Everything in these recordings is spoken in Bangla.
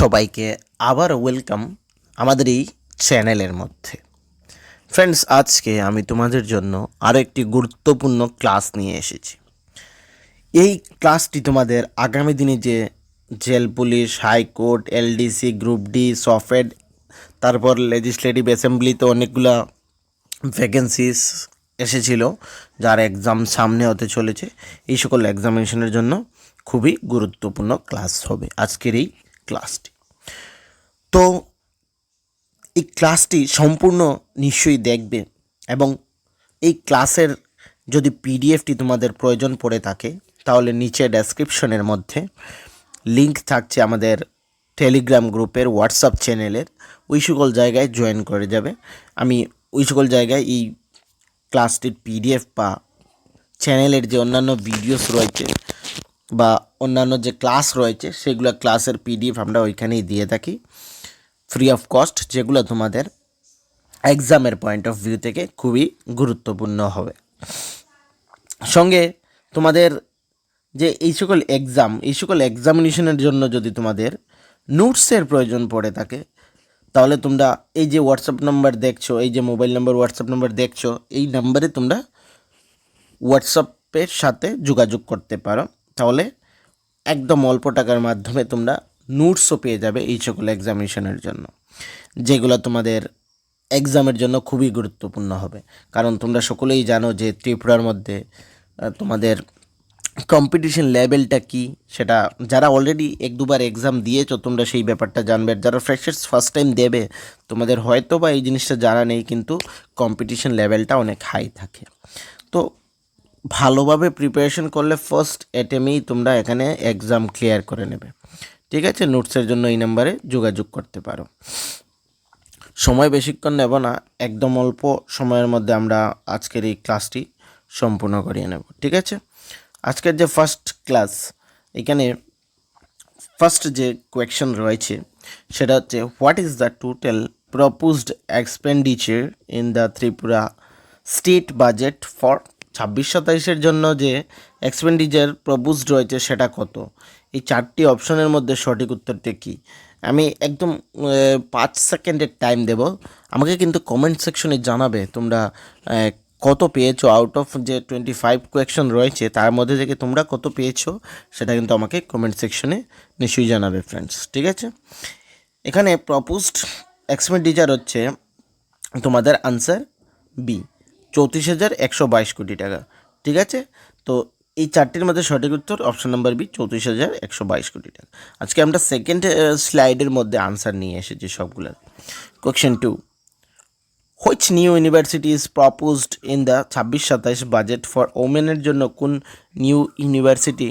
সবাইকে আবার ওয়েলকাম আমাদের এই চ্যানেলের মধ্যে। ফ্রেন্ডস, আজকে আমি তোমাদের জন্য আরও একটি গুরুত্বপূর্ণ ক্লাস নিয়ে এসেছি। এই ক্লাসটি তোমাদের আগামী দিনে যে jail police, high court, LDC, group D, সফেড, তারপর লেজিসলেটিভ অ্যাসেম্বলিতে অনেকগুলো ভ্যাকেন্সিস এসেছিল, যার এক্সাম সামনে হতে চলেছে। এই সকল এক্সামিনেশনের জন্য খুবই গুরুত্বপূর্ণ ক্লাস হবে আজকের এই ক্লাসটি। তো এই ক্লাসটি সম্পূর্ণ নিশ্চয়ই দেখবে এবং এই ক্লাসের যদি পিডিএফটি তোমাদের প্রয়োজন পড়ে থাকে তাহলে নিচে ডেসক্রিপশনের মধ্যে লিংক থাকছে আমাদের টেলিগ্রাম গ্রুপের, হোয়াটসঅ্যাপ চ্যানেলের। ওই সকল জায়গায় জয়েন করে যাবে। আমি ওই সকল জায়গায় এই ক্লাসটির পিডিএফ বা চ্যানেলের যে অন্যান্য ভিডিওস রয়েছে বা অন্যান্য যে ক্লাস রয়েছে সেগুলো ক্লাসের পিডিএফ আমরা ওইখানেই দিয়ে থাকি ফ্রি অফ কস্ট, যেগুলো তোমাদের এক্সামের পয়েন্ট অফ ভিউ থেকে খুবই গুরুত্বপূর্ণ হবে। সঙ্গে তোমাদের যে এই সকল এক্সামিনেশনের জন্য যদি তোমাদের নোটসের প্রয়োজন পড়ে থাকে তাহলে তোমরা এই যে হোয়াটসঅ্যাপ নাম্বার দেখছো, এই যে মোবাইল নাম্বার হোয়াটসঅ্যাপ নাম্বার দেখছো, এই নাম্বারে তোমরা হোয়াটসঅ্যাপের সাথে যোগাযোগ করতে পারো। তাহলে একদম অল্প টাকার মাধ্যমে তোমরা নোটসও পেয়ে যাবে এই সকল এক্সামিনেশনের জন্য, যেগুলো তোমাদের এক্সামের জন্য খুবই গুরুত্বপূর্ণ হবে। কারণ তোমরা সকলেই জানো যে ত্রিপুরার মধ্যে তোমাদের কম্পিটিশন লেভেলটা কি, সেটা যারা অলরেডি এক দুবার এক্সাম দিয়েছো তোমরা সেই ব্যাপারটা জানবে। যারা ফ্রেশার্স ফার্স্ট টাইম দেবে তোমাদের হয়তো বা এই জিনিসটা জানা নেই, কিন্তু কম্পিটিশন লেভেলটা অনেক হাই থাকে। তো ভালোভাবে প্রিপারেশন করলে ফার্স্ট অ্যাটেমেই তোমরা এখানে এক্সাম ক্লিয়ার করে নেবে। ঠিক আছে, নোটসের জন্য এই নাম্বারে যোগাযোগ করতে পারো। সময় বেশিক্ষণ নেব না, একদম অল্প সময়ের মধ্যে আমরা আজকের এই ক্লাসটি সম্পূর্ণ করিয়ে নেব। ঠিক আছে, আজকের যে ফার্স্ট ক্লাস, এখানে ফার্স্ট যে কোয়েশ্চেন রয়েছে সেটা হচ্ছে what is the total proposed expenditure in the Tripura state budget for 26-27-এর জন্য যে এক্সপেন্ডিচার প্রপোজড রয়েছে সেটা কত। এই চারটি অপশনের মধ্যে সঠিক উত্তরটি কী? আমি একদম 5 সেকেন্ডের টাইম দেব, আমাকে কিন্তু কমেন্ট সেকশনে জানাবে তোমরা কত পেয়েছো। আউট অফ যে 25 কোয়েশ্চন রয়েছে তার মধ্যে থেকে তোমরা কত পেয়েছো সেটা কিন্তু আমাকে কমেন্ট সেকশনে নিশ্চয়ই জানাবে ফ্রেন্ডস। ঠিক আছে, এখানে প্রপোজড এক্সপেন্ডিচার হচ্ছে তোমাদের আনসার বি, 34,122 কোটি টাকা। ঠিক আছে, তো এই চারটির মধ্যে সঠিক উত্তর অপশন নাম্বার বি, 34,122 কোটি টাকা। আজকে আমরা সেকেন্ড স্লাইডের মধ্যে আনসার নিয়ে এসেছি সবগুলোর। Question 2, which new university is proposed in the 26-27 budget for ওমেনের জন্য কোন নিউ ইউনিভার্সিটি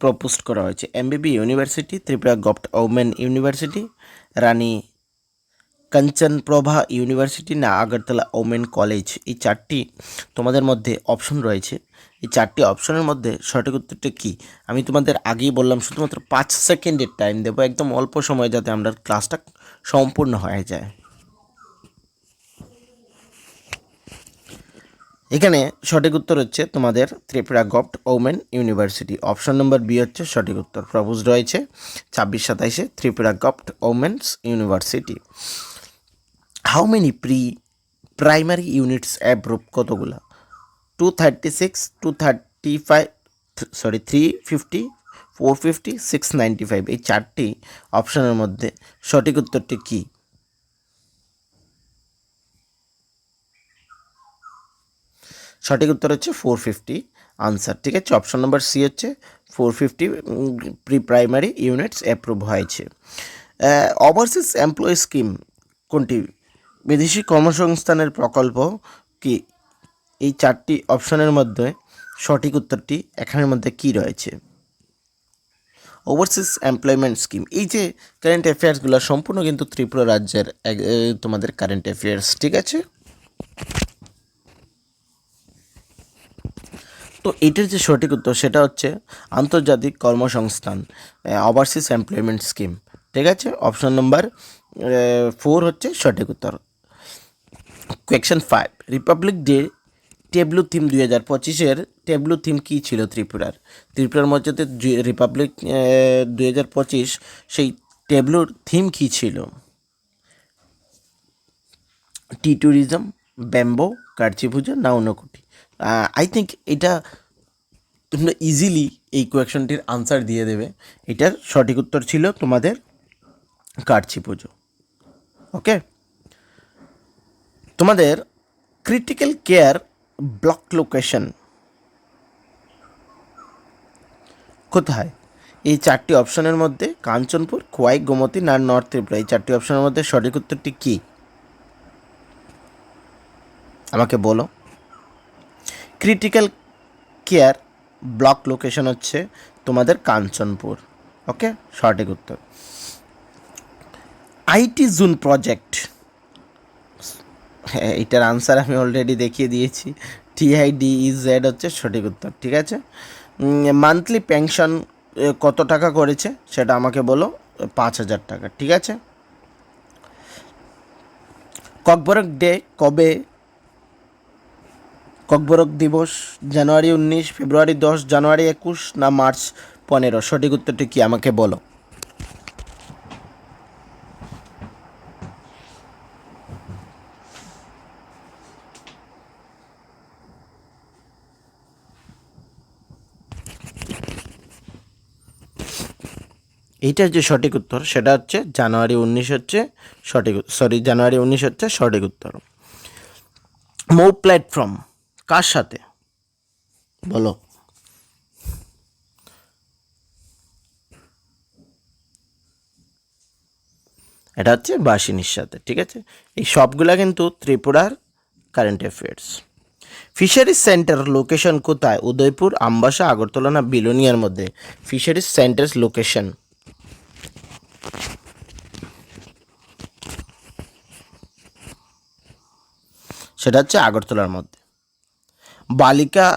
প্রপোজ করা হয়েছে? MBB university, Tripura govt women university, Rani Kanchanprabha university না আগরতলা ওমেন কলেজ। এই চারটি তোমাদের মধ্যে অপশন রয়েছে। এই চারটি অপশনের মধ্যে সঠিক উত্তরটা কী? আমি তোমাদের আগেই বললাম শুধুমাত্র 5 সেকেন্ডের টাইম দেবো, একদম অল্প সময় যাতে আমরা ক্লাসটা সম্পূর্ণ হয়ে যায়। এখানে সঠিক উত্তর হচ্ছে তোমাদের Tripura govt women university. Option number B হচ্ছে সঠিক উত্তর। প্রপোজ রয়েছে 26-27-এ Tripura govt women's university. How many primary units approve? কতগুলা? 236, 235, 350, 450, 695। এই চারটি অপশনের মধ্যে সঠিক উত্তরটি কী? সঠিক উত্তর হচ্ছে 450 আনসার। ঠিক আছে, অপশন নম্বর সি হচ্ছে 450 প্রি প্রাইমারি ইউনিটস অ্যাপ্রুভ হয়েছে। ওভারসিজ এমপ্লয়ি স্কিম কোনটি? বিদেশি কর্মসংস্থানের প্রকল্প কি? এই চারটি অপশনের মধ্যে সঠিক উত্তরটি এখানের মধ্যে কি রয়েছে? Overseas employment scheme. এই যে কারেন্ট অ্যাফেয়ার্সগুলো সম্পূর্ণ কিন্তু ত্রিপুরা রাজ্যের তোমাদের কারেন্ট অ্যাফেয়ার্স। ঠিক আছে, তো এটার যে সঠিক উত্তর সেটা হচ্ছে আন্তর্জাতিক কর্মসংস্থান, ওভারসিজ এমপ্লয়মেন্ট স্কিম। ঠিক আছে, অপশন নম্বর 4 হচ্ছে সঠিক উত্তর। Question 5, republic day tableau theme 2025-এর টেবলু থিম কী ছিল ত্রিপুরার? ত্রিপুরার মধ্যে রিপাবলিক 2025 সেই ট্যাবলোর থিম কী ছিল? টি ট্যুরিজম, ব্যাম্বো, কার্চি পুজো না ঊনকোটি? আই থিঙ্ক এটা তোমরা ইজিলি এই কোয়েকশনটির আনসার দিয়ে দেবে। এটার সঠিক উত্তর ছিল তোমাদের কার্চি পুজো। ওকে, তোমাদের ক্রিটিক্যাল কেয়ার ব্লক লোকেশন কোথায়? এই চারটি অপশনের মধ্যে কাঞ্চনপুর, খোয়াই, গোমতী না নর্থ ত্রিপুরা, এই চারটি অপশনের মধ্যে সঠিক উত্তরটি কী আমাকে বলো। ক্রিটিক্যাল কেয়ার ব্লক লোকেশন হচ্ছে তোমাদের কাঞ্চনপুর। ওকে, সঠিক উত্তর। আইটি জোন প্রজেক্ট, হ্যাঁ এটার আনসার আমি অলরেডি দেখিয়ে দিয়েছি, TIDEZ হচ্ছে সঠিক উত্তর। ঠিক আছে, মান্থলি পেনশন কত টাকা করেছে সেটা আমাকে বলো। 5,000 টাকা। ঠিক আছে, ককবরক ডে কবে? ককবরক দিবস জানুয়ারি 19, ফেব্রুয়ারি 10, জানুয়ারি 21 না মার্চ 15? সঠিক উত্তরটি কি আমাকে বলো। এইটার যে সঠিক উত্তর সেটা হচ্ছে জানুয়ারি 19 হচ্ছে জানুয়ারি 19 হচ্ছে সঠিক উত্তর। মৌ প্ল্যাটফর্ম কার সাথে বলো? এটা হচ্ছে বাসিনীর সাথে। ঠিক আছে, এই সবগুলা কিন্তু ত্রিপুরার current affairs. Fisheries centre location কোথায়? উদয়পুর, আমবাসা, আগরতলা না বিলোনিয়ার মধ্যে? ফিশারিজ সেন্টার লোকেশন সেটা হচ্ছে আগরতলার মধ্যে। বালিকা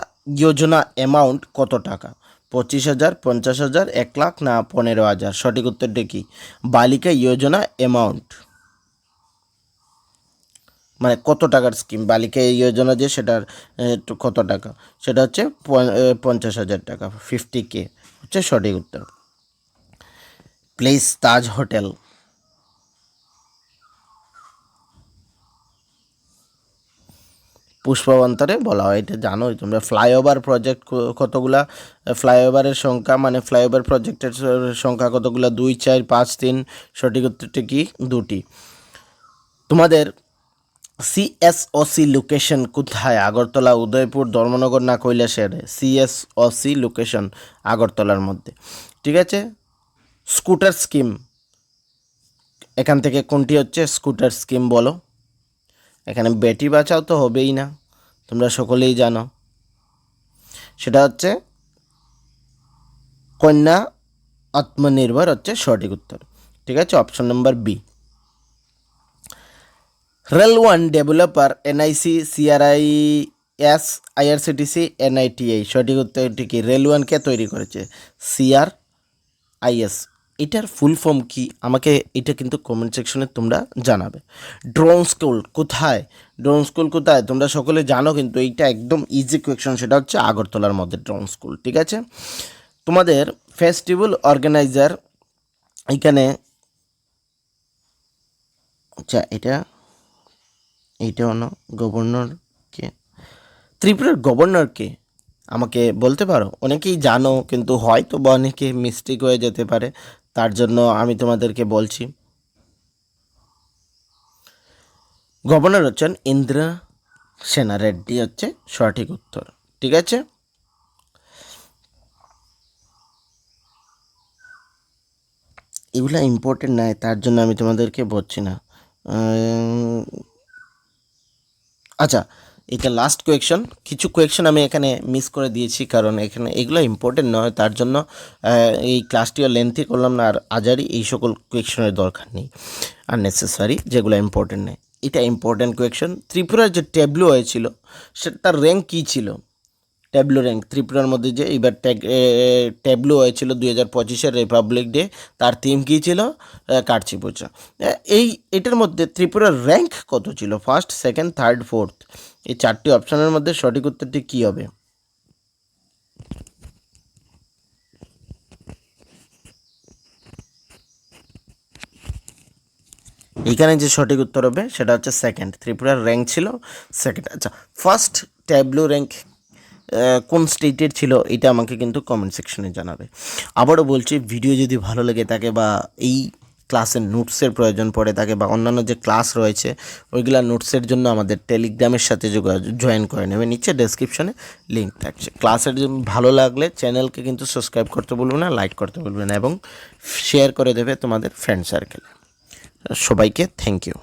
যোজনা অ্যামাউন্ট কত টাকা? 25,000, 50,000, 1,00,000 না 15,000? সঠিক উত্তরটা কি? বালিকা যোজনা অ্যামাউন্ট মানে কত টাকার স্কিম, বালিকা যোজনা যে সেটার কত টাকা, সেটা হচ্ছে 50,000 টাকা, 50K হচ্ছে সঠিক উত্তর। প্লেস তাজ হোটেল পুষ্পবন্তরে বলা হয়, এটা জানোই তোমরা। ফ্লাইওভার প্রজেক্ট কতগুলা? ফ্লাইওভারের সংখ্যা মানে ফ্লাইওভার প্রজেক্টের সংখ্যা কতগুলা? 2, 4, 5, 3? সঠিক উত্তরটি কি? 2টি। তোমাদের CSOC লোকেশন কোথায়? আগরতলা, উদয়পুর, ধর্মনগর না কৈলাসহরে? CSOC লোকেশন আগরতলার মধ্যে। ঠিক আছে, স্কুটার স্কিম এখান থেকে কোনটি হচ্ছে স্কুটার স্কিম বলো? এখানে বেটি বাঁচাও তো হবেই না, তোমরা সকলেই জানো। সেটা হচ্ছে কন্যা আত্মনির্ভর হচ্ছে সঠিক উত্তর। ঠিক আছে, option number B. Rail one developer NIC, CRIS, IRCTC, NITI? সঠিক উত্তরটি কি? রেল ওয়ান কে তৈরি করেছে? CRIS। এটার ফুল ফর্ম কি আমাকে এটা কিন্তু কমেন্ট সেকশনে তোমরা জানাবে। ড্রোন স্কুল কোথায়? ড্রোন স্কুল কোথায় তোমরা সকলে জানো, কিন্তু এইটা একদম ইজি কোয়েকশন, সেটা হচ্ছে আগরতলার মধ্যে ড্রোন স্কুল। ঠিক আছে, তোমাদের ফেস্টিভ্যাল অর্গানাইজার এখানে, আচ্ছা এইটা হলো গভর্নর কে? ত্রিপুরার গভর্নর কে আমাকে বলতে পারো? অনেকেই জানো কিন্তু হয়তো বা অনেকে মিস্টেক হয়ে যেতে পারে, তার জন্য আমি তোমাদেরকে বলছি। গভর্নর হচ্ছেন ইন্দিরা সেনা রেড্ডি হচ্ছে সঠিক উত্তর। ঠিক আছে, এগুলো ইম্পর্টেন্ট নয়, তার জন্য আমি তোমাদেরকে বলছি না। আচ্ছা, এটা লাস্ট কোয়েকশন। কিছু কোয়েকশন আমি এখানে মিস করে দিয়েছি, কারণ এখানে এগুলো ইম্পর্টেন্ট নয়, তার জন্য এই ক্লাসটিও লেন্থি করলাম না। আর আজারি এই সকল কোয়েকশনের দরকার নেই, আননেসেসারি, যেগুলো ইম্পর্টেন্ট নেই। এটা ইম্পর্টেন্ট কোয়েকশন। ত্রিপুরার যে ট্যাবলো হয়েছিল সেটার র্যাঙ্ক কী ছিল? ট্যাবলো র্যাঙ্ক ত্রিপুরার মধ্যে যে এবার ট্যাবলো হয়েছিল 2025-এর রিপাবলিক ডে, তার থিম কী ছিল? কার্চি পূজা। এটার মধ্যে ত্রিপুরার র্যাঙ্ক কত ছিল? First, second, third, fourth? এই চারটি অপশনের মধ্যে সঠিক উত্তরটি কী হবে? এখানে যে সঠিক উত্তর হবে সেটা হচ্ছে সেকেন্ড। ত্রিপুরার র্যাঙ্ক ছিল সেকেন্ড। আচ্ছা, ফার্স্ট ট্যাবলো র্যাঙ্ক কোন স্টেটের ছিল এটা আমাকে কিন্তু কমেন্ট সেকশনে জানাবে। আবারও বলছি, ভিডিও যদি ভালো লেগে থাকে বা এই ক্লাসের নোটসের প্রয়োজন পড়ে থাকে বা অন্যান্য যে ক্লাস রয়েছে ওইগুলা নোটসের জন্য আমাদের টেলিগ্রামের সাথে জয়েন করে নেবে, নিচে ডেসক্রিপশনে লিঙ্ক থাকছে। ক্লাসের জন্য ভালো লাগলে চ্যানেলকে কিন্তু সাবস্ক্রাইব করতে বলবে না, লাইক করতে বলবে না এবং শেয়ার করে দেবে তোমাদের ফ্রেন্ড সার্কেলে। সবাইকে থ্যাংক ইউ।